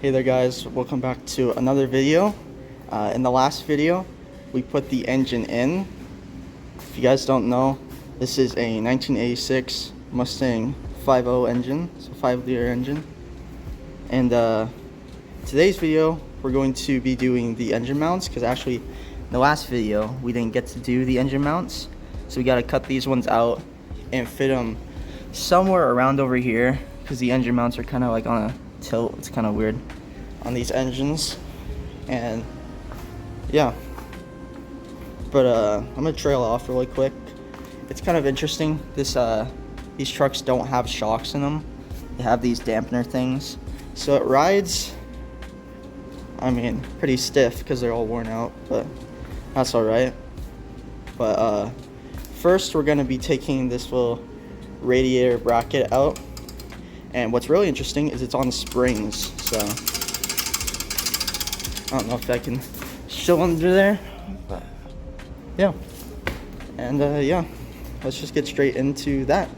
Hey there guys, welcome back to another video. In the last video, we put the engine in. If you guys don't know, this is a 1986 Mustang 5.0 engine, so 5-liter engine. And today's video, we're going to be doing the engine mounts, because actually, in the last video, we didn't get to do the engine mounts. So we got to cut these ones out and fit them somewhere around over here, because the engine mounts are kind of like on a tilt. It's kind of weird on these engines. And yeah, but I'm gonna trail off really quick. It's kind of interesting. These trucks don't have shocks in them. They have these dampener things, so it rides, I mean, pretty stiff because they're all worn out, but that's all right. But first we're gonna be taking this little radiator bracket out. And what's really interesting is it's on springs, so I don't know if I can show under there, but yeah. And yeah, let's just get straight into that.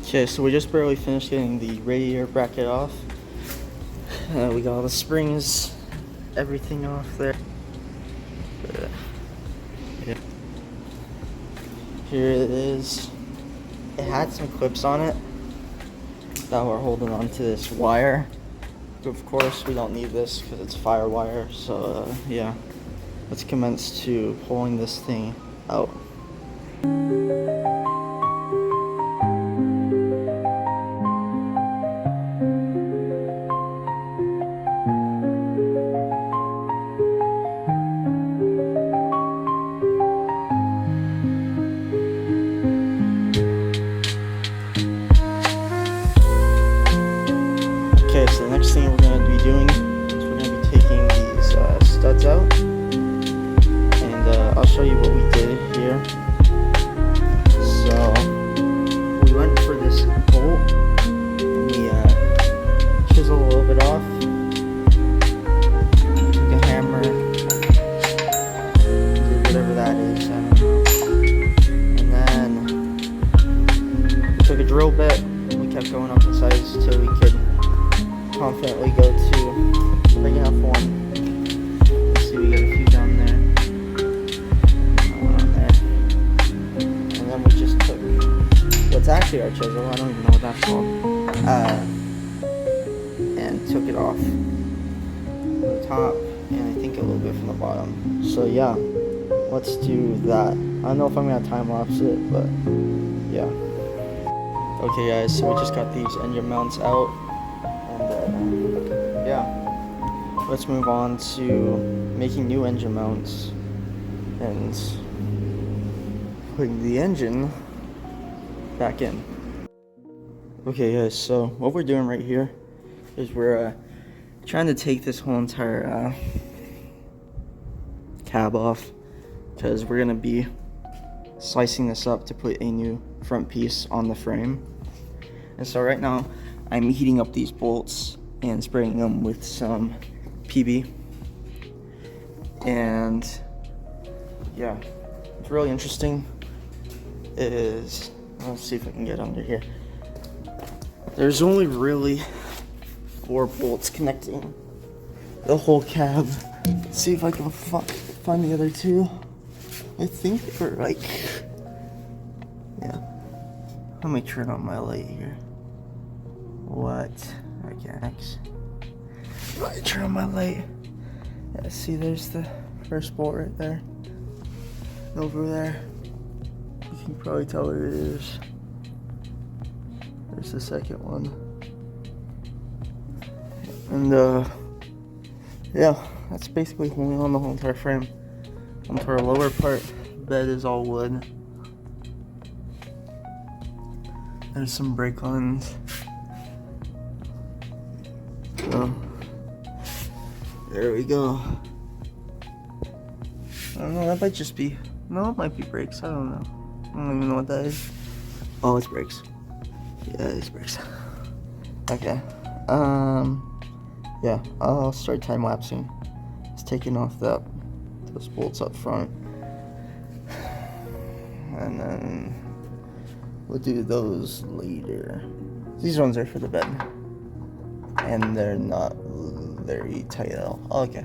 Okay, so we just barely finished getting the radiator bracket off. We got all the springs, everything off there. Yeah. Here it is. It had some clips on it that were holding onto this wire. Of course, we don't need this because it's fire wire. So yeah, let's commence to pulling this thing out. Okay, so the next thing we're going to be doing is we're going to be taking these studs out, and I'll show you what we did here. So we went for this bolt, and we chiseled a little bit off, took a hammer, did whatever that is, I don't know, and then we took a drill bit, and we kept going up in size till we could confidently go to a big enough one. Let's see, we got a few down there, one on there, and then we just took what's actually our chisel, I don't even know what that's called, and took it off from the top, and I think a little bit from the bottom. So yeah, let's do that. I don't know if I'm gonna time lapse it, but yeah. Okay guys, so we just got these engine mounts out. Yeah, let's move on to making new engine mounts and putting the engine back in. Okay guys, so what we're doing right here is we're trying to take this whole entire cab off, because we're going to be slicing this up to put a new front piece on the frame. And so right now I'm heating up these bolts and spraying them with some PB. And yeah, it's really interesting. It is, let's see if I can get under here. There's only really 4 bolts connecting the whole cab. Let's see if I can find the other 2. I think they're like, yeah. Let me turn on my light here. What? Mechanics. Let me turn on my light. Yeah, see, there's the first bolt right there. Over there, you can probably tell what it is. There's the second one. And yeah, that's basically holding on the whole entire frame. Onto our lower part, bed is all wood. There's some brake lines. So, there we go. I don't know, that might just be, no, it might be brakes, I don't know. I don't even know what that is. Oh, it's brakes. Yeah, it's brakes. Okay. Yeah, I'll start time-lapsing. Just taking off those bolts up front. And then we'll do those later. These ones are for the bed. And they're not very tight at all. Okay.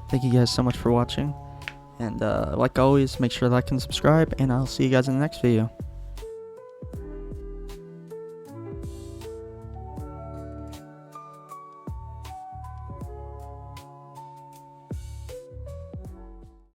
Thank you guys so much for watching, and like always, make sure to like and subscribe, and I'll see you guys in the next video.